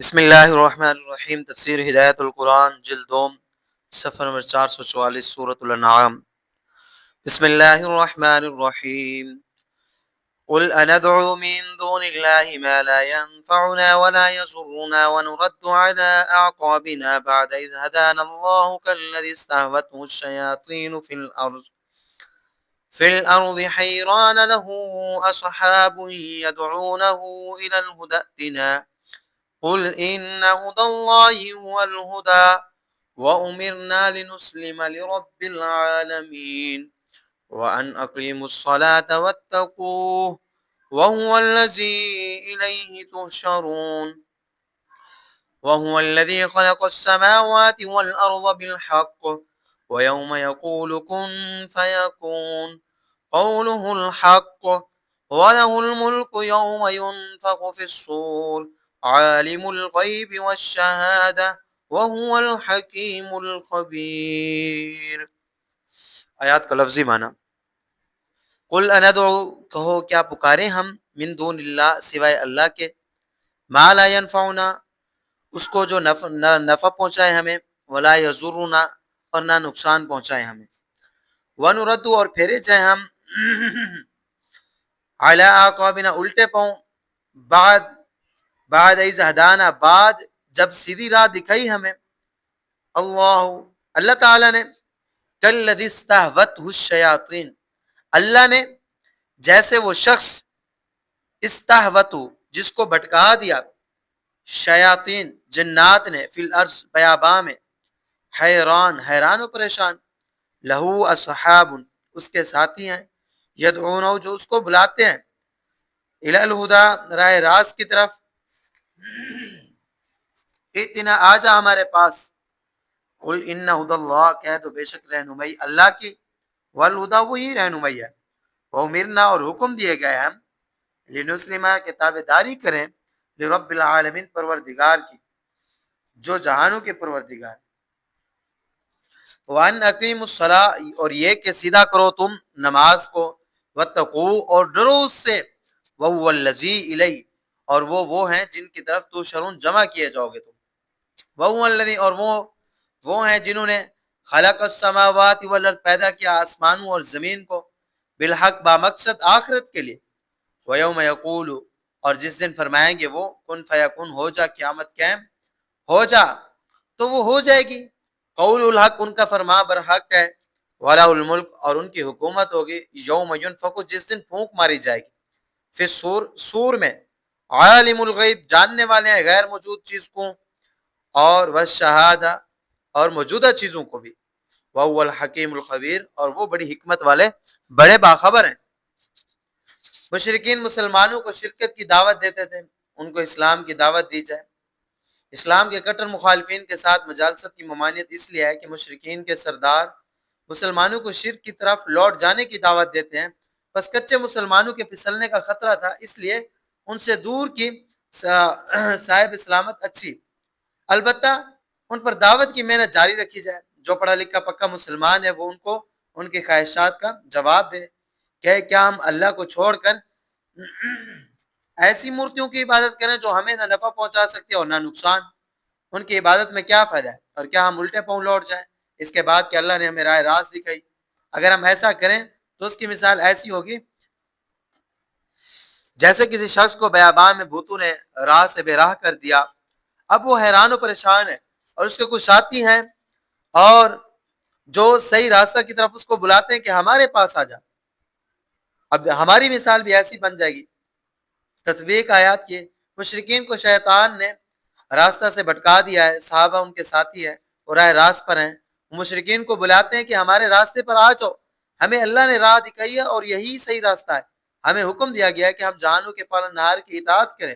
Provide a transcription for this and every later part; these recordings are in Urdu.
بسم اللہ الرحمن الرحیم۔ تفسیر ہدایت القرآن جلد دوم، صفحہ نمبر 444، سورۃ الانعام۔ بسم اللہ الرحمن الرحیم۔ قل اندعو من دون اللہ ما لا ينفعنا ولا يضرنا ونرد على اعقابنا بعد اذ هدانا الله كالذي استهوته الشياطين في الارض حيران له اصحاب يدعونه الى الهدى ائتنا قل إن هدى الله هو الهدى وأمرنا لنسلم لرب العالمين وأن أقيموا الصلاة واتقوه وهو الذي إليه تحشرون وهو الذي خلق السماوات والأرض بالحق ويوم يقول كن فيكون قوله الحق وله الملك يوم ينفخ في الصور عالم الغیب والشہادہ وهو الحکیم الخبیر۔ آیات کا لفظی معنی۔ قل اندعو، کہو کیا پکاریں ہم، من دون اللہ، سوائے اللہ کے، ما لا ينفعنا، اس کو جو نفع پہنچائے ہمیں، ولا یضرنا، اور نہ نقصان پہنچائے ہمیں، ونرد، اور پھیرے جائیں ہم، علی اعقابنا، الٹے پاؤں، بعد از ہدانا، بعد جب سیدھی راہ دکھائی ہمیں، اللہ تعالیٰ نے، کالذی استہوتہ الشیاطین، اللہ نے جیسے وہ شخص، استہوتہ، جس کو بھٹکا دیا، شیاطین، جنات نے، فی الارض، بیاباں میں، حیران و پریشان، لہو اصحاب، اس کے ساتھی ہیں، یدعونہ، جو اس کو بلاتے ہیں، الی الہدی، راہ راست کی طرف، اتنا آجا ہمارے پاس، قل ان ہدی اللہ، کہہ دو بے شک رہنمائی اللہ کی، والہدی، وہی رہنمائی ہے، وامرنا، اور حکم دیے گئے ہم، لنسلم، کہ تابعداری کریں، لرب العالمین، پروردگار کی، جو جہانوں کے پروردگار، وان اقیم الصلاۃ، اور یہ کہ سیدھا کرو تم نماز کو، واتقو، اور ڈرو اس سے، وهو الذی الیہ، اور وہ ہیں جن کی طرف تحشرون، جمع کیے جاؤ گے تم، وهو الذی، اور وہ ہیں جنہوں نے، خلق السماوات والارض، پیدا کیا آسمانوں اور زمین کو، بالحق، بامقصد آخرت کے لیے، ویوم یقول، اور جس دن فرمائیں گے وہ، کن فیکون، ہو جا، قیامت قائم ہو جا، تو وہ ہو جائے گی، قول الحق، ان کا فرما برحق ہے، وَلَهُ الْمُلْكُ، اور ان کی حکومت ہوگی، یوم ينفخ، جس دن پھونک ماری جائے گی، پھر سور میں، عالم الغیب، جاننے والے ہیں غیر موجود چیز کو، اور والشہادہ، اور موجودہ چیزوں کو بھی، وَهُوَ الْحَكِيمُ الْخَبِيرُ، اور وہ بڑی حکمت والے، بڑے باخبر ہیں۔ مشرکین مسلمانوں کو شرکت کی دعوت دیتے تھے، ان کو اسلام کی دعوت دی جائے۔ اسلام کے کٹر مخالفین کے ساتھ مجالست کی ممانعت اس لیے ہے کہ مشرکین کے سردار مسلمانوں کو شرک کی طرف لوٹ جانے کی دعوت دیتے ہیں، بس کچے مسلمانوں کے پھسلنے کا خطرہ تھا، اس لیے ان سے دور کی صاحب اسلامت اچھی، البتہ ان پر دعوت کی محنت جاری رکھی جائے، جو پڑھا لکھا پکا مسلمان ہے وہ ان کو ان کی خواہشات کا جواب دے کہ کیا ہم اللہ کو چھوڑ کر ایسی مورتیوں کی عبادت کریں جو ہمیں نہ نفع پہنچا سکتے اور نہ نقصان، ان کی عبادت میں کیا فائدہ ہے، اور کیا ہم الٹے پاؤں لوٹ جائیں اس کے بعد کہ اللہ نے ہمیں راہ راست دکھائی؟ اگر ہم ایسا کریں تو اس کی مثال ایسی ہوگی جیسے کسی شخص کو بیابان میں بھوتوں نے راہ سے بے راہ کر دیا، اب وہ حیران و پریشان ہے، اور اس کے کچھ ساتھی ہیں اور جو صحیح راستہ کی طرف اس کو بلاتے ہیں کہ ہمارے پاس آ جا، اب ہماری مثال بھی ایسی بن جائے گی۔ تطبیق آیات کی، مشرکین کو شیطان نے راستہ سے بھٹکا دیا ہے، صحابہ ان کے ساتھی ہیں، وہ راہ راست پر ہیں، مشرکین کو بلاتے ہیں کہ ہمارے راستے پر آ جاؤ، ہمیں اللہ نے راہ دکھائی ہے اور یہی صحیح راستہ ہے، ہمیں حکم دیا گیا ہے کہ ہم جانوں کے پالن نہار کی اطاعت کریں،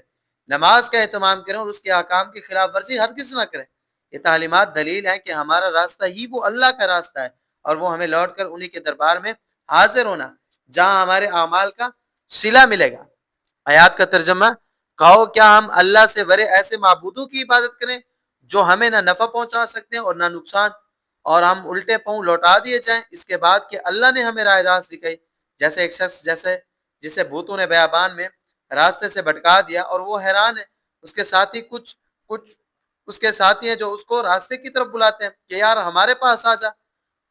نماز کا اہتمام کریں اور اس کے احکام کی خلاف ورزی ہرگز نہ کریں۔ یہ تعلیمات دلیل ہیں کہ ہمارا راستہ ہی وہ اللہ کا راستہ ہے، اور وہ ہمیں لوٹ کر انہی کے دربار میں حاضر ہونا، جہاں ہمارے اعمال کا صلہ ملے گا۔ آیات کا ترجمہ، کہو کیا ہم اللہ سے ورے ایسے معبودوں کی عبادت کریں جو ہمیں نہ نفع پہنچا سکتے ہیں اور نہ نقصان، اور ہم الٹے پاؤں لوٹا دیے جائیں اس کے بعد کہ اللہ نے ہمیں راہ راست دکھائی، جیسے ایک شخص جسے بھوتوں نے بیابان میں راستے سے بھٹکا دیا اور وہ حیران ہے، اس کے ساتھ ہی کچھ کچھ اس کے ساتھی ہیں جو اس کو راستے کی طرف بلاتے ہیں کہ یار ہمارے پاس آ جا.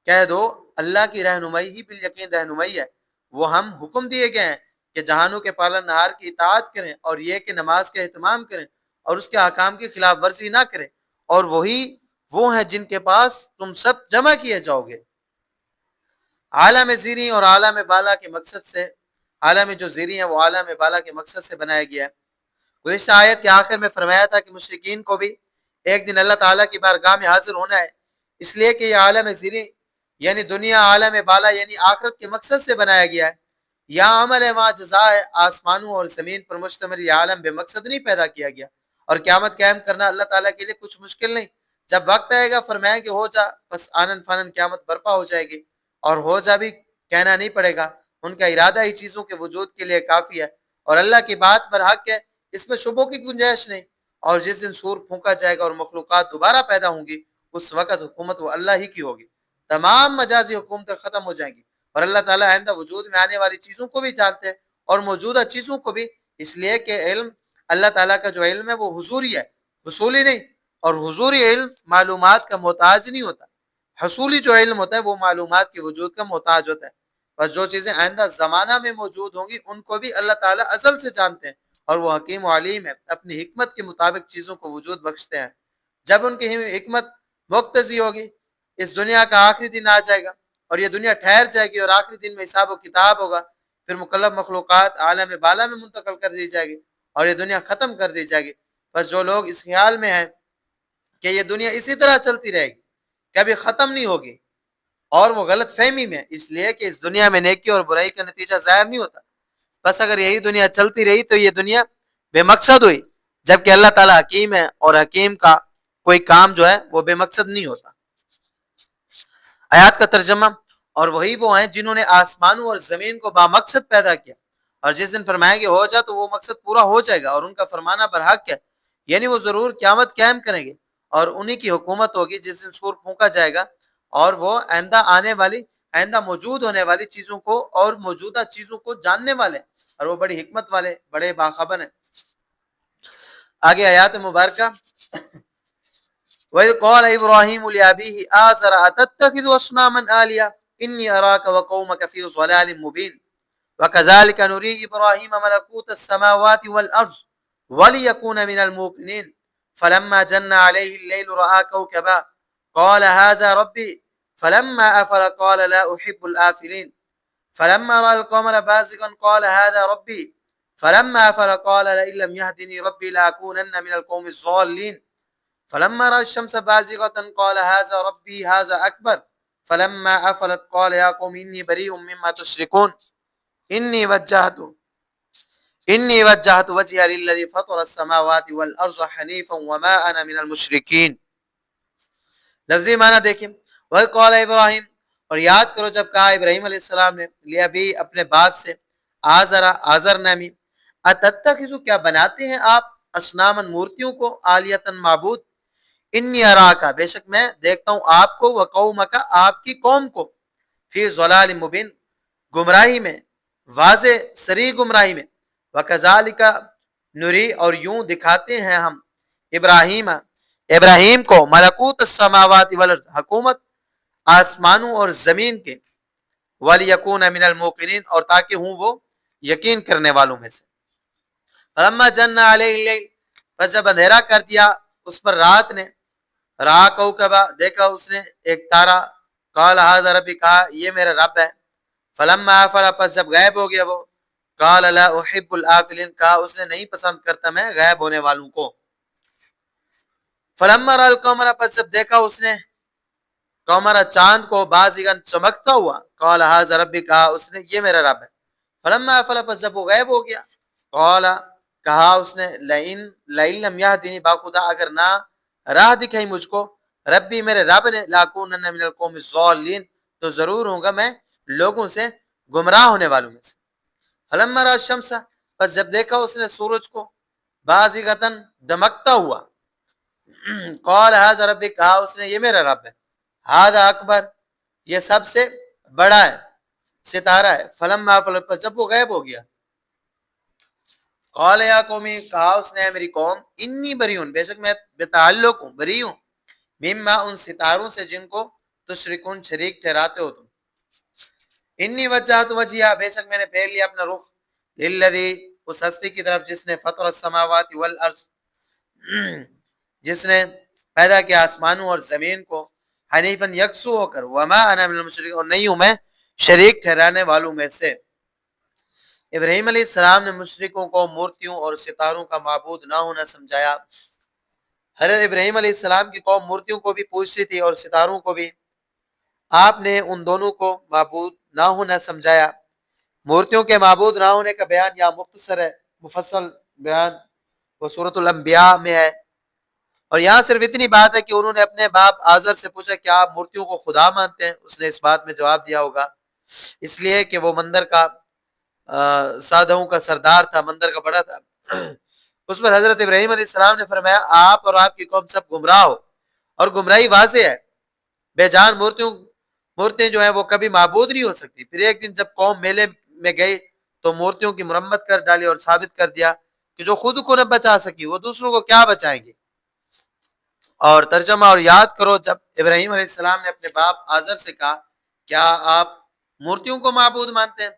کہہ دو اللہ کی رہنمائی ہی بالیقین رہنمائی ہے. وہ ہم حکم دیے گئے ہیں کہ جہانوں کے پالن نہار کی اطاعت کریں اور یہ کہ نماز کا اہتمام کریں اور اس کے احکام کی خلاف ورزی نہ کریں, اور وہی وہ ہیں جن کے پاس تم سب جمع کیے جاؤ گے. عالم زیریں اور عالم بالا کے مقصد سے, عالم جو زیریں ہے وہ عالم بالا کے مقصد سے بنایا گیا ہے. گزشتہ آیت کے آخر میں فرمایا تھا کہ مشرکین کو بھی ایک دن اللہ تعالیٰ کی بارگاہ میں حاضر ہونا ہے, اس لیے کہ یہ عالم زیریں یعنی دنیا, عالم بالا یعنی آخرت کے مقصد سے بنایا گیا ہے. یہاں عمل ہے, وہاں جزا ہے. آسمانوں اور زمین پر مشتمل یہ عالم بے مقصد نہیں پیدا کیا گیا, اور قیامت قائم کرنا اللہ تعالیٰ کے لیے کچھ مشکل نہیں. جب وقت آئے گا فرمائیں کہ ہو جا, بس آنن فانن قیامت برپا ہو جائے گی, اور ہو جا بھی کہنا نہیں پڑے گا. ان کا ارادہ ہی چیزوں کے وجود کے لیے کافی ہے, اور اللہ کی بات پر حق ہے, اس میں شبوں کی گنجائش نہیں. اور جس دن سور پھونکا جائے گا اور مخلوقات دوبارہ پیدا ہوں گی, اس وقت حکومت وہ اللہ ہی کی ہوگی. تمام مجازی حکومتیں ختم ہو جائیں گی, اور اللہ تعالیٰ آئندہ وجود میں آنے والی چیزوں کو بھی جانتے ہیں اور موجودہ چیزوں کو بھی, اس لیے کہ علم اللہ تعالیٰ کا جو علم ہے وہ حضوری ہے, حصولی نہیں. اور حضوری علم معلومات کا محتاج نہیں ہوتا, حصولی جو علم ہوتا ہے وہ معلومات کے وجود کا محتاج ہوتا ہے. بس جو چیزیں آئندہ زمانہ میں موجود ہوں گی ان کو بھی اللہ تعالیٰ ازل سے جانتے ہیں, اور وہ حکیم و علیم ہے, اپنی حکمت کے مطابق چیزوں کو وجود بخشتے ہیں. جب ان کی حکمت مقتضی ہوگی, اس دنیا کا آخری دن آ جائے گا اور یہ دنیا ٹھہر جائے گی, اور آخری دن میں حساب و کتاب ہوگا, پھر مکلف مخلوقات عالم بالا میں منتقل کر دی جائے گی اور یہ دنیا ختم کر دی جائے گی. بس جو لوگ اس خیال میں ہیں کہ یہ دنیا اسی طرح چلتی رہے گی, کبھی ختم نہیں ہوگی, اور وہ غلط فہمی میں, اس لیے کہ اس دنیا میں نیکی اور برائی کا نتیجہ ظاہر نہیں ہوتا. بس اگر یہی دنیا چلتی رہی تو یہ دنیا بے مقصد ہوئی, جبکہ اللہ تعالیٰ حکیم ہے, اور حکیم کا کوئی کام جو ہے وہ بے مقصد نہیں ہوتا. آیات کا ترجمہ, اور وہی وہ ہیں جنہوں نے آسمانوں اور زمین کو بامقصد پیدا کیا, اور جس دن فرمائیں گے ہو جا تو وہ مقصد پورا ہو جائے گا, اور ان کا فرمانا برحق ہے, یعنی وہ ضرور قیامت قائم کریں گے, اور انہی کی حکومت ہوگی جس دن سور پھونکا جائے گا, اور وہ آئندہ آنے والی, آئندہ موجود ہونے والی چیزوں کو اور موجودہ چیزوں کو جاننے والے, اور وہ بڑی حکمت والے, بڑے باخبر ہیں. آگے آیات مبارکہ, وَإِذْ قَالَ إِبْرَاهِيمُ لِأَبِيهِ آزَرَ أَتَتَّخِذُ أَصْنَامًا آلِهَةً إِنِّي أَرَاكَ وَقَوْمَكَ فِي ضَلَالٍ مُبِينٍ وَكَذَلِكَ نُرِي إِبْرَاهِيمَ مَلَكُوتَ السَّمَاوَاتِ وَالْأَرْضِ وَلِيَكُونَ مِنَ الْمُوقِنِينَ فَلَمَّا جَنَّ عَلَيْهِ اللَّيْلُ رَأَىٰ كَوْكَبًا قَالَ هَٰذَا رَبِّي فَلَمَّا أَفَلَ قَالَ لَا أُحِبُّ الْآفِلِينَ فَلَمَّا رَأَى الْقَمَرَ بَازِغًا قَالَ هَٰذَا رَبِّي فَلَمَّا أَفَلَ قَالَ لَئِن لَّمْ يَهْدِنِي رَبِّي لَأَكُونَنَّ مِنَ الْقَوْمِ الضَّالِّينَ فلما رأى الشمس بازغة قال هذا ربي هذا أكبر فلما أفلت قال يا قوم إني بريء مما تشركون إني وجهت وجهي للذي فطر السماوات والأرض حنيفا وما أنا من المشركين. لفظی معنی دیکھیں, وہ قال ابراہیم, اور یاد کرو جب کہا ابراہیم علیہ السلام نے لابی اپنے باپ سے, آزر نامی, اتتخذو کیا بناتے ہیں آپ, اصنامن مورتیوں کو, آلیتن معبود, انی اراکا بے شک میں دیکھتا ہوں آپ کو, وقومکا آپ کی قوم کو, فی ضلال مبین گمراہی میں, واضح سری گمراہی میں, وکذالک نری اور یوں دکھاتے ہیں ہم ابراہیم کو ملکوت السماوات والارض حکومت آسمانوں اور زمین کے, ولیکون من الموقنین اور تاکہ ہوں وہ یقین کرنے والوں میں سے. فلما جن علیہ اللیل پس جب اندھیرا کر دیا اس پر رات نے, را کوکبا دیکھا اس نے ایک تارا, قال ھذا ربی کہا یہ میرا رب ہے, فلما افل پس جب غائب ہو گیا وہ, قال لا احب الافلین کہا اس نے نہیں پسند کرتا میں غائب ہونے والوں کو. فلما رأى القمر پس جب دیکھا اس نے قمر چاند کو بازغن چمکتا ہوا, قال ھذا ربی کہا اس نے یہ میرا رب ہے. فلما افل پس جب وہ غائب ہو گیا, قال کہا اس نے لئن لم یهدنی باخدا اگر نہ راہ دکھائی مجھ کو, ربی میرے رب نے, لاکونن من القوم الضالین تو ضرور ہوں گا میں لوگوں سے گمراہ ہونے والوں میں سے. فلما رأى الشمس پس جب دیکھا اس نے سورج کو, بازغتن دمکتا ہوا, قال ھذا ربی کہا اس نے یہ میرا رب ہے, ھذا اکبر یہ سب سے بڑا ہے, ستارہ ہے. فلما افل پس جب وہ غائب ہو گیا, قال یا قومی، کہا اس نے میری قوم، انی بریون، بے شک میں بتعلق ہوں، بری ہوں، مما ان ستاروں سے جن کو تشرکون شریک ٹھہراتے ہو تم. انی وجہت وجہیا، بے شک میں نے پھیر لیا اپنا رخ، للذی، اس ہستی کی طرف جس نے فطر السماوات والارض، جس نے پیدا کیا آسمانوں اور زمین کو، حنیفاً یکسو ہو کر، وما انا من المشرکین، اور نہیں ہوں میں شریک ٹھہرانے والوں میں سے. ابراہیم علیہ السلام نے مشرکوں کو مورتیوں اور ستاروں کا معبود نہ ہونا سمجھایا. حضرت ابراہیم علیہ السلام کی قوم مورتیوں کو بھی پوجتی تھی اور ستاروں کو بھی. آپ نے ان دونوں کو معبود نہ ہونا سمجھایا. مورتیوں کے معبود نہ ہونے کا بیان یہاں مختصر ہے، مفصل بیان وہ سورۃ الانبیاء میں ہے. اور یہاں صرف اتنی بات ہے کہ انہوں نے اپنے باپ آزر سے پوچھا کہ آپ مورتیوں کو خدا مانتے ہیں؟ اس نے اس بات میں جواب دیا ہوگا اس لیے کہ وہ مندر کا سادہوں کا سردار تھا، مندر کا بڑا تھا. اس پر حضرت ابراہیم علیہ السلام نے فرمایا آپ اور آپ کی قوم سب گمراہ ہو، اور گمراہی واضح ہے. بے جان مورتیں جو ہیں وہ کبھی معبود نہیں ہو سکتی. پھر ایک دن جب قوم میلے میں گئی تو مورتیوں کی مرمت کر ڈالی اور ثابت کر دیا کہ جو خود کو نہ بچا سکی وہ دوسروں کو کیا بچائیں گے. اور ترجمہ اور یاد کرو، جب ابراہیم علیہ السلام نے اپنے باپ آزر سے کہا کیا آپ مورتیوں کو معبود مانتے ہیں؟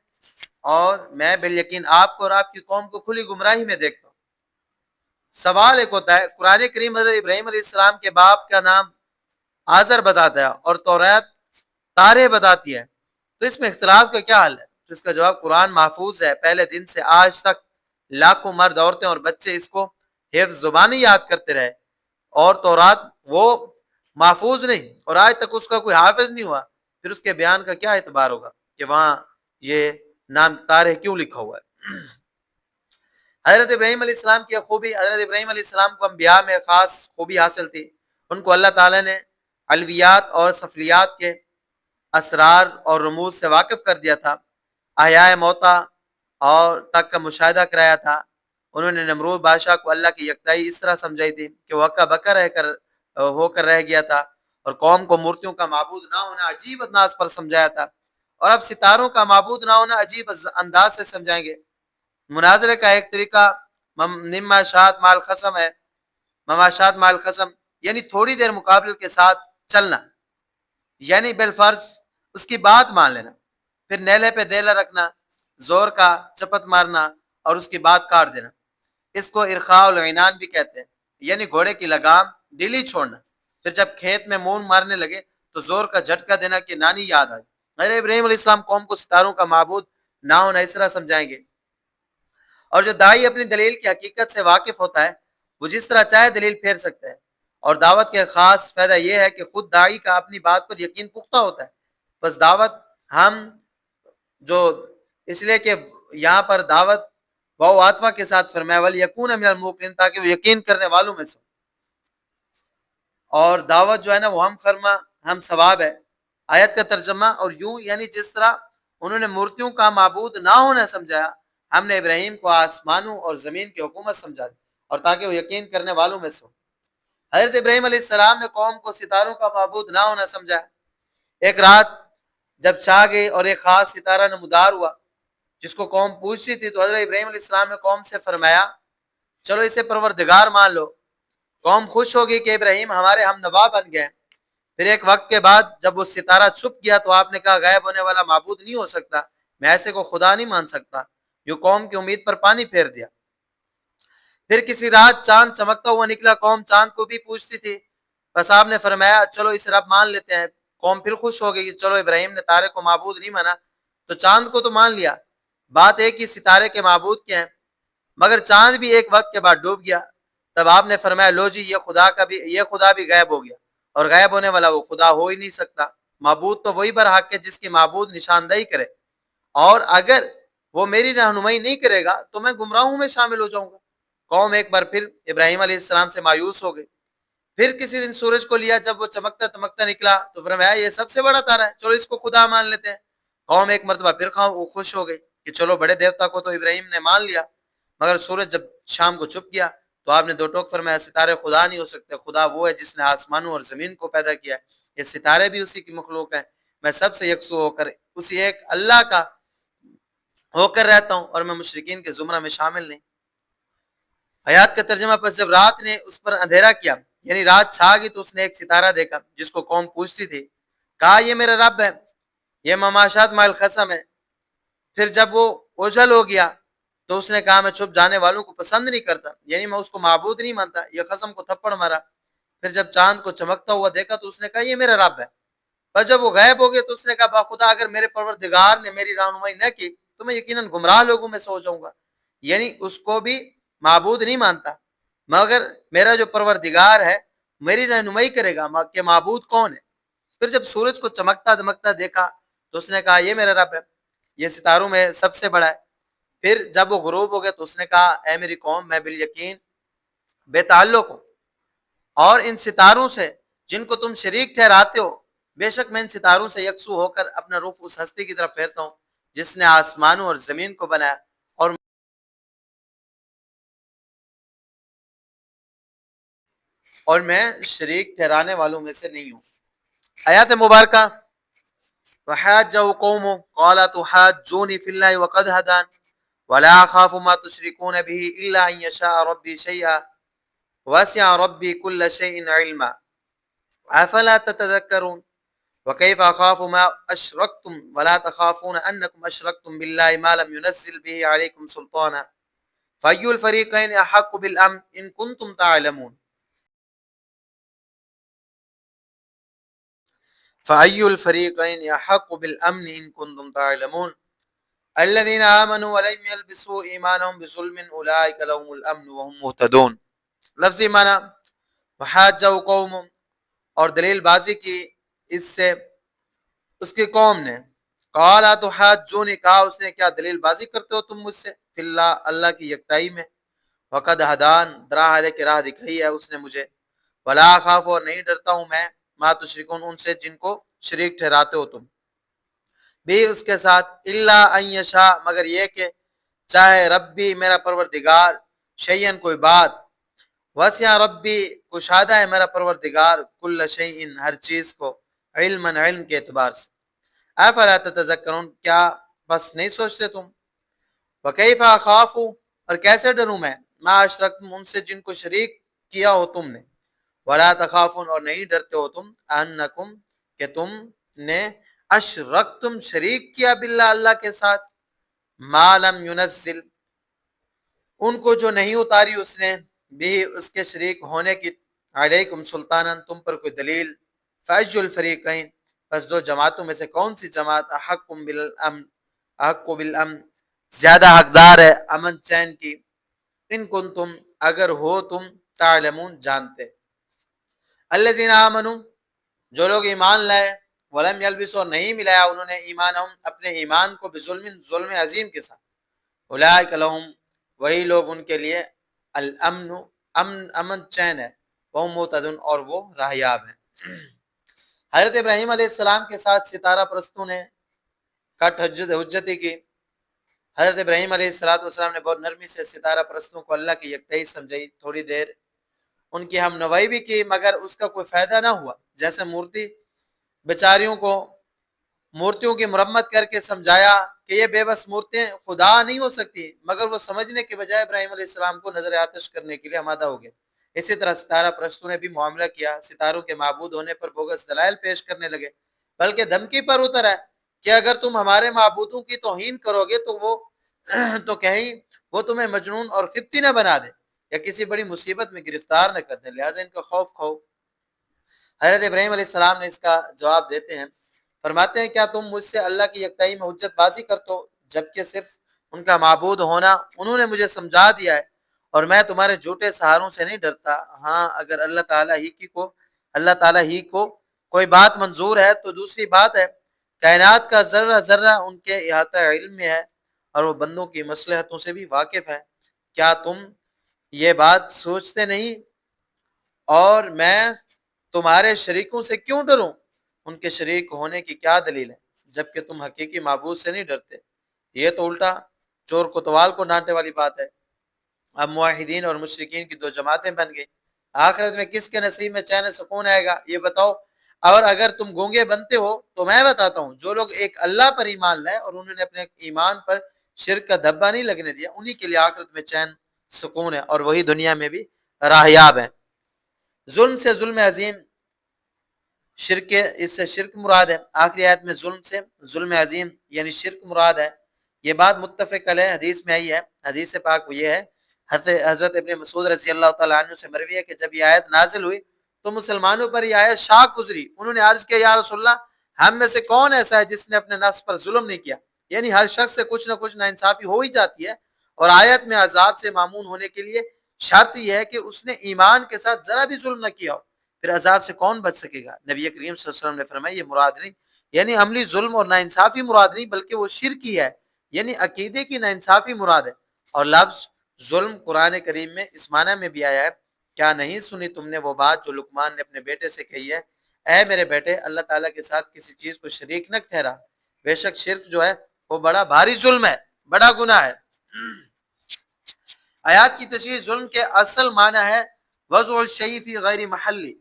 اور میں بالیقین آپ کو اور آپ کی قوم کو کھلی گمراہی میں دیکھتا ہوں. سوال ایک ہوتا ہے، قرآن کریم حضرت ابراہیم علیہ السلام کے باپ کا نام آزر بتاتا ہے اور توریت تارے بتاتی ہے، تو اس میں اختلاف کا کیا حل ہے؟ تو اس کا جواب قرآن محفوظ ہے، پہلے دن سے آج تک لاکھوں مرد، عورتیں اور بچے اس کو حفظ زبانی یاد کرتے رہے، اور تورات وہ محفوظ نہیں اور آج تک اس کا کوئی حافظ نہیں ہوا. پھر اس کے بیان کا کیا اعتبار ہوگا کہ وہاں یہ نام تارے کیوں لکھا ہوا ہے؟ حضرت ابراہیم علیہ السلام کی خوبی، حضرت ابراہیم علیہ السلام کو انبیاء میں خاص خوبی حاصل تھی. ان کو اللہ تعالیٰ نے علویات اور سفلیات کے اسرار اور رموز سے واقف کر دیا تھا، احیاء موتا اور تک کا مشاہدہ کرایا تھا. انہوں نے نمرود بادشاہ کو اللہ کی یکتائی اس طرح سمجھائی تھی کہ وہ ہکا بکا ہو کر رہ گیا تھا، اور قوم کو مورتیوں کا معبود نہ ہونا عجیب انداز پر سمجھایا تھا، اور اب ستاروں کا معبود نہ ہونا عجیب انداز سے سمجھائیں گے. مناظرے کا ایک طریقہ مماشات مال خصم ہے. مماشات مال خصم یعنی تھوڑی دیر مقابل کے ساتھ چلنا، یعنی بالفرض اس کی بات مان لینا، پھر نیلے پہ دیلا رکھنا، زور کا چپت مارنا اور اس کی بات کاٹ دینا. اس کو ارخاء العنان بھی کہتے ہیں، یعنی گھوڑے کی لگام ڈیلی چھوڑنا. پھر جب کھیت میں مون مارنے لگے تو زور کا جھٹکا دینا کہ نانی یاد آئی. حضرت ابراہیم علیہ السلام قوم کو ستاروں کا معبود نہ ہونا اس طرح سمجھائیں گے. اور جو داعی اپنی دلیل کی حقیقت سے واقف ہوتا ہے وہ جس طرح چاہے دلیل پھیر سکتا ہے. اور دعوت کے خاص فائدہ یہ ہے کہ خود داعی کا اپنی بات پر یقین پختہ ہوتا ہے. بس دعوت ہم جو اس لیے کہ یہاں پر دعوت واو عاطفہ کے ساتھ فرمایا ولیکون من الموقنین، تاکہ وہ یقین کرنے والوں میں سے. اور دعوت جو ہے نا وہ ہم فرما ہم ثواب ہے. آیت کا ترجمہ اور یوں یعنی جس طرح انہوں نے مورتیوں کا معبود نہ ہونا سمجھایا، ہم نے ابراہیم کو آسمانوں اور زمین کی حکومت سمجھا دی، اور تاکہ وہ یقین کرنے والوں میں سے. حضرت ابراہیم علیہ السلام نے قوم کو ستاروں کا معبود نہ ہونا سمجھا. ایک رات جب چھا گئی اور ایک خاص ستارہ نمودار ہوا جس کو قوم پوچھتی تھی، تو حضرت ابراہیم علیہ السلام نے قوم سے فرمایا چلو اسے پروردگار مان لو. قوم خوش ہوگی کہ ابراہیم ہمارے ہم نوا بن گئے. پھر ایک وقت کے بعد جب وہ ستارہ چھپ گیا تو آپ نے کہا غائب ہونے والا معبود نہیں ہو سکتا، میں ایسے کو خدا نہیں مان سکتا. جو قوم کی امید پر پانی پھیر دیا. پھر کسی رات چاند چمکتا ہوا نکلا، قوم چاند کو بھی پوچھتی تھی، بس آپ نے فرمایا چلو اس رب مان لیتے ہیں. قوم پھر خوش ہو گئی کہ چلو ابراہیم نے تارے کو معبود نہیں مانا تو چاند کو تو مان لیا. بات ایک ہی ستارے کے معبود کے ہیں، مگر چاند بھی ایک وقت کے بعد ڈوب گیا. تب آپ نے فرمایا لو جی یہ خدا بھی غائب ہو گیا، اور غائب ہونے والا وہ خدا ہو ہی نہیں سکتا. معبود تو وہی برحق ہے جس کی معبود نشاندہی کرے، اور اگر وہ میری رہنمائی نہیں کرے گا تو میں گمراہوں میں شامل ہو جاؤں گا. قوم ایک بار پھر ابراہیم علیہ السلام سے مایوس ہو گئی. پھر کسی دن سورج کو لیا، جب وہ چمکتا چمکتا نکلا تو فرمایا یہ سب سے بڑا تارا ہے، چلو اس کو خدا مان لیتے ہیں. قوم ایک مرتبہ پھر خوش ہو گئی کہ چلو بڑے دیوتا کو تو ابراہیم نے مان لیا. مگر سورج جب شام کو چھپ گیا تو آپ نے دو ٹوک فرمایا ستارے خدا نہیں ہو سکتے، خدا وہ ہے جس نے آسمانوں اور زمین کو پیدا کیا ہے، یہ ستارے بھی اسی کی مخلوق ہیں. میں سب سے یکسو ہو کر اسی ایک اللہ کا ہو کر رہتا ہوں، اور میں مشرکین کے زمرہ میں شامل نہیں. آیات کا ترجمہ: پس جب رات نے اس پر اندھیرا کیا، یعنی رات چھا گئی، تو اس نے ایک ستارہ دیکھا جس کو قوم پوچھتی تھی، کہا یہ میرا رب ہے، یہ مماشات مال خصم ہے۔ پھر جب وہ اوجھل ہو گیا تو اس نے کہا میں چھپ جانے والوں کو پسند نہیں کرتا، یعنی میں اس کو معبود نہیں مانتا، یہ قسم کو تھپڑ مارا۔ پھر جب چاند کو چمکتا ہوا دیکھا تو اس نے کہا یہ میرا رب ہے۔ پر جب وہ غائب ہو گئے تو اس نے کہا باخدا اگر میرے پروردگار نے میری رہنمائی نہ کی تو میں یقیناً گمراہ لوگوں میں سے ہو جاؤں گا، یعنی اس کو بھی معبود نہیں مانتا، مگر میرا جو پروردگار ہے میری رہنمائی کرے گا کہ معبود کون ہے۔ پھر جب سورج کو چمکتا دمکتا دیکھا تو اس نے کہا یہ میرا رب ہے، یہ ستاروں میں سب سے بڑا ہے۔ پھر جب وہ غروب ہو گیا تو اس نے کہا اے میری قوم، میں بالیقین بے تعلق ہوں اور ان ستاروں سے جن کو تم شریک ٹھہراتے ہو، بے شک میں ان ستاروں سے یکسو ہو کر اپنا رخ اس ہستی کی طرف پھیرتا ہوں جس نے آسمانوں اور زمین کو بنایا، اور میں شریک ٹھہرانے والوں میں سے نہیں ہوں۔ آیات مبارکہ: وحاجه قومه قال تحاجوني في الله وقد هدان ولا اخاف ما تشركون به الا ان يشاء ربي شيئا وسع ربي كل شيء علما افلا تتذكرون وكيف اخاف ما اشركتم ولا تخافون انكم اشركتم بالله ما لم ينزل به عليكم سلطانا فأي الفريقين احق بالامن ان كنتم تعلمون فأي الفريقين احق بالامن ان كنتم تعلمون الذين آمنوا ولم يلبسوا ایمانهم بظلم اولئک لهم الامن وهم مهتدون۔ لفظی معنی: وحاجہ قوم، اور دلیل بازی کی اس سے اس کی قوم نے، قال تحاجونی، کہا اس نے کیا دلیل بازی کرتے ہو تم مجھ سے، فی اللہ، اللہ کی یکتائی میں، وقد ہدان، راہ ہے کہ راہ دکھائی ہے اس نے مجھے، ولا خاف، اور نہیں ڈرتا ہوں میں، ما تشرکون، ان سے جن کو شریک ٹھہراتے ہو تم، بھی اس کے ساتھ، الا ان یشاء، مگر یہ کہ چاہے ربی، میرا پروردگار، شیئن، کوئی بات، وسع ربی، کشادہ ہے میرا پروردگار، کل شیئن، ہر چیز کو، علما، علم کے اعتبار سے، افلا تتذکرون، کیا بس نہیں سوچتے تم، وکیف اخاف، اور کیسے ڈروں میں، ما اشرکتم، ان سے جن کو شریک کیا ہو تم نے، ولا تخافون، اور نہیں ڈرتے ہو تم، انکم، کہ تم نے، اشرکتم، شریک کیا، باللہ، اللہ کے ساتھ، ما لم ينزل، ان کو جو نہیں اتاری اس نے، بھی اس کے شریک ہونے کی، علیکم سلطانا، تم پر کوئی دلیل، فأج الفریقین، بس دو جماعتوں میں سے کون سی جماعت، احق بالامن، احق بالامن، زیادہ حقدار ہے امن چین کی، ان کنتم، اگر ہو تم، تعلمون، جانتے۔ الذین آمنوا، جو لوگ ایمان لائے، ولم یلبسوا، اور نہیں ملایا انہوں نے، ایمانہم، اپنے ایمان کو، بظلم، ظلم عظیم کے ساتھ، اولئک لہم، وہی لوگ ان کے لیے، الامن، امن چین ہے، وہ مہتدون، اور وہ راہیاب ہیں۔ حضرت ابراہیم علیہ السلام کے ساتھ ستارہ پرستوں نے کٹ حجتی کی۔ حضرت ابراہیم علیہ السلام نے بہت نرمی سے ستارہ پرستوں کو اللہ کی یکتائی سمجھائی، تھوڑی دیر ان کی ہم نوائی بھی کی، مگر اس کا کوئی فائدہ نہ ہوا، جیسے مورتی بیچاریوں کو مورتیوں کی مرمت کر کے سمجھایا کہ یہ بے بس مورتیں خدا نہیں ہو سکتی، مگر وہ سمجھنے کے بجائے ابراہیم علیہ السلام کو نظر آتش کرنے کے لیے آمادہ ہو گئے۔ اسی طرح ستارہ پرستوں نے بھی معاملہ کیا، ستاروں کے معبود ہونے پر بوگس دلائل پیش کرنے لگے، بلکہ دھمکی پر اتر ہے کہ اگر تم ہمارے معبودوں کی توہین کرو گے تو وہ تو کہیں وہ تمہیں مجنون اور قبطی نہ بنا دے یا کسی بڑی مصیبت میں گرفتار نہ کر دے، لہٰذا ان کا خوف کھو۔ حضرت ابراہیم علیہ السلام نے اس کا جواب دیتے ہیں، فرماتے ہیں کیا تم مجھ سے اللہ کی یکتائی میں حجت بازی کرتے ہو، جبکہ صرف ان کا معبود ہونا انہوں نے مجھے سمجھا دیا ہے، اور میں تمہارے جھوٹے سہاروں سے نہیں ڈرتا۔ ہاں، اگر اللہ تعالیٰ ہی کو کوئی بات منظور ہے تو دوسری بات ہے، کائنات کا ذرہ ذرہ ان کے احاطہ علم میں ہے، اور وہ بندوں کی مصلحتوں سے بھی واقف ہے۔ کیا تم یہ بات سوچتے نہیں، اور میں تمہارے شریکوں سے کیوں ڈروں، ان کے شریک ہونے کی کیا دلیل ہے، جبکہ تم حقیقی معبود سے نہیں ڈرتے۔ یہ تو الٹا چور کوتوال کو ڈانٹنے والی بات ہے۔ اب موحدین اور مشرکین کی دو جماعتیں بن گئی، آخرت میں کس کے نصیب میں چین سکون آئے گا یہ بتاؤ، اور اگر تم گونگے بنتے ہو تو میں بتاتا ہوں، جو لوگ ایک اللہ پر ایمان لائے اور انہوں نے اپنے ایمان پر شرک کا دھبا نہیں لگنے دیا، انہی کے لیے آخرت میں چین سکون ہے اور وہی دنیا میں بھی راہیاب ہیں۔ ظلم سے ظلم عظیم، شرک، اس سے شرک مراد ہے۔ آخری آیت میں ظلم سے ظلم عظیم یعنی شرک مراد ہے۔ یہ بات متفق علیہ حدیث میں آئی ہے۔ حدیث پاک وہ یہ ہے، حضرت ابن مسعود رضی اللہ تعالیٰ عنہ سے مروی ہے کہ جب یہ آیت نازل ہوئی تو مسلمانوں پر یہ آیت شاک گزری۔ انہوں نے عرض کیا یا رسول اللہ، ہم میں سے کون ایسا ہے جس نے اپنے نفس پر ظلم نہیں کیا؟ یعنی ہر شخص سے کچھ نہ کچھ ناانصافی ہو ہی جاتی ہے، اور آیت میں عذاب سے معمون ہونے کے لیے شرط یہ ہے کہ اس نے ایمان کے ساتھ ذرا بھی ظلم نہ کیا ہو، پھر عذاب سے کون بچ سکے گا؟ نبی کریم صلی اللہ علیہ وسلم نے فرمایا یہ مراد نہیں، یعنی عملی ظلم اور ناانصافی مراد نہیں، بلکہ وہ شرک ہی ہے، یعنی عقیدے کی ناانصافی مراد ہے۔ اور لفظ ظلم قرآن کریم میں اس معنی میں بھی آیا ہے، کیا نہیں سنی تم نے وہ بات جو لقمان نے اپنے بیٹے سے کہی ہے، اے میرے بیٹے اللہ تعالیٰ کے ساتھ کسی چیز کو شریک نہ ٹھہرا، بے شک شرک جو ہے وہ بڑا بھاری ظلم ہے، بڑا گناہ ہے۔ آیات کی تشریح، ظلم کے اصل معنی ہے وضع الشیء فی غیر محلی،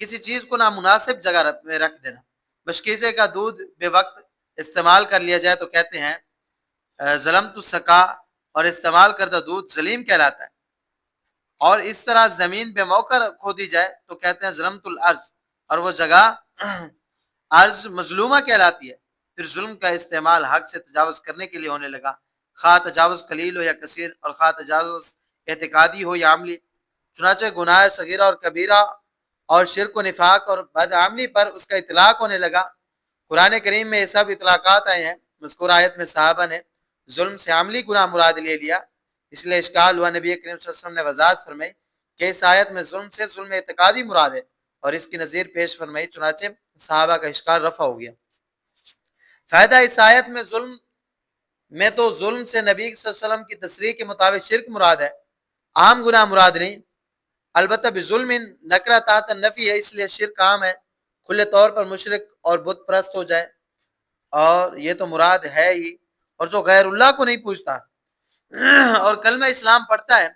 کسی چیز کو نامناسب جگہ میں رکھ دینا۔ بشکیزے کا دودھ بے وقت استعمال کر لیا جائے تو کہتے ہیں ظلمت السقا، اور استعمال کردہ دودھ ظلیم کہلاتا ہے۔ اور اس طرح زمین بے موقع کھو دی جائے تو کہتے ہیں ظلمت الارض، اور وہ جگہ ارض مظلومہ کہلاتی ہے۔ پھر ظلم کا استعمال حق سے تجاوز کرنے کے لیے ہونے لگا، خواہ تجاوز قلیل ہو یا کثیر، اور خواہ تجاوز اعتقادی ہو یا عملی۔ چنانچہ گناہ صغیرہ اور کبیرہ اور شرک و نفاق اور بدعملی پر اس کا اطلاق ہونے لگا۔ قرآن کریم میں یہ سب اطلاقات آئے ہیں۔ مذکور آیت میں صحابہ نے ظلم سے عملی گناہ مراد لے لیا، اس لیے اشکال ہوا۔ نبی کریم صلی اللہ علیہ وسلم نے وضاحت فرمائی کہ اس آیت میں ظلم سے ظلم اعتقادی مراد ہے، اور اس کی نظیر پیش فرمائی، چنانچہ صحابہ کا اشکال رفع ہو گیا۔ فائدہ، اس آیت میں ظلم میں تو ظلم سے نبی صلی اللہ علیہ وسلم کی تصریح کے مطابق شرک مراد ہے، عام گناہ مراد نہیں۔ البتہ بظلم نکرہ تحت نفی ہے، اس لیے شرک عام ہے، کھلے طور پر مشرک اور بت پرست ہو جائے، اور یہ تو مراد ہے ہی۔ اور جو غیر اللہ کو نہیں پوچھتا اور کلمہ اسلام پڑھتا ہے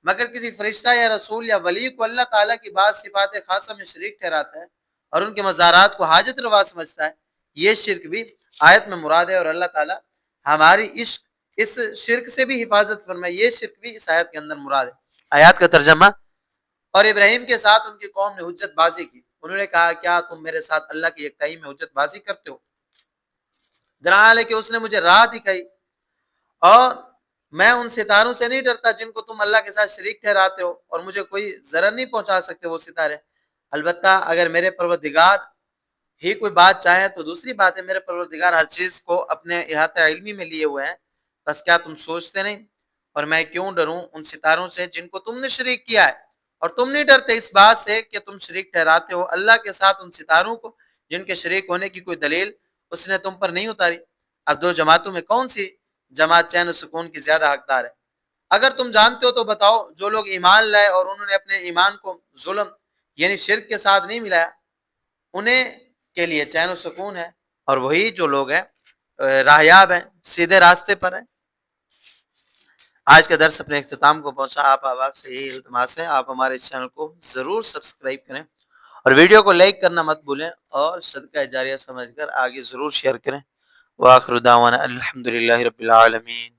مگر کسی فرشتہ یا رسول یا ولی کو اللہ تعالیٰ کی بعض صفات خاصہ میں شریک ٹھہراتا ہے اور ان کے مزارات کو حاجت روا سمجھتا ہے، یہ شرک بھی آیت میں مراد ہے، اور اللہ تعالیٰ ہماری عشق اس شرک سے بھی حفاظت فرمائے، یہ شرک بھی اس آیت کے اندر مراد ہے۔ آیات کا ترجمہ، اور ابراہیم کے ساتھ ان کی قوم نے حجت بازی کی، انہوں نے کہا کیا تم میرے ساتھ اللہ کی یکتائی میں حجت بازی کرتے ہو؟ درحال ہے کہ اس نے مجھے راہ دکھائی، اور میں ان ستاروں سے نہیں ڈرتا جن کو تم اللہ کے ساتھ شریک ٹھہراتے ہو، اور مجھے کوئی ضرر نہیں پہنچا سکتے وہ ستارے۔ البتہ اگر میرے پروردگار ہی کوئی بات چاہے تو دوسری بات ہے، میرے پروردگار ہر چیز کو اپنے احاطہ علمی میں لیے ہوئے ہیں، بس کیا تم سوچتے نہیں؟ اور میں کیوں ڈروں ان ستاروں سے جن کو تم نے شریک کیا ہے، اور تم نہیں ڈرتے اس بات سے کہ تم شریک ٹھہراتے ہو اللہ کے ساتھ ان ستاروں کو جن کے شریک ہونے کی کوئی دلیل اس نے تم پر نہیں اتاری۔ اب دو جماعتوں میں کون سی جماعت چین و سکون کی زیادہ حقدار ہے؟ اگر تم جانتے ہو تو بتاؤ۔ جو لوگ ایمان لائے اور انہوں نے اپنے ایمان کو ظلم یعنی شرک کے ساتھ نہیں ملایا، انہیں کے لیے چین و سکون ہے، اور وہی جو لوگ ہیں راہیاب ہیں، سیدھے راستے پر ہیں۔ آج کا درس اپنے اختتام کو پہنچا۔ آپ سے یہی التماس ہے، آپ ہمارے اس چینل کو ضرور سبسکرائب کریں، اور ویڈیو کو لائک کرنا مت بھولیں، اور صدقہ جاریہ سمجھ کر آگے ضرور شیئر کریں۔ وآخر دعوانا الحمدللہ رب العالمین۔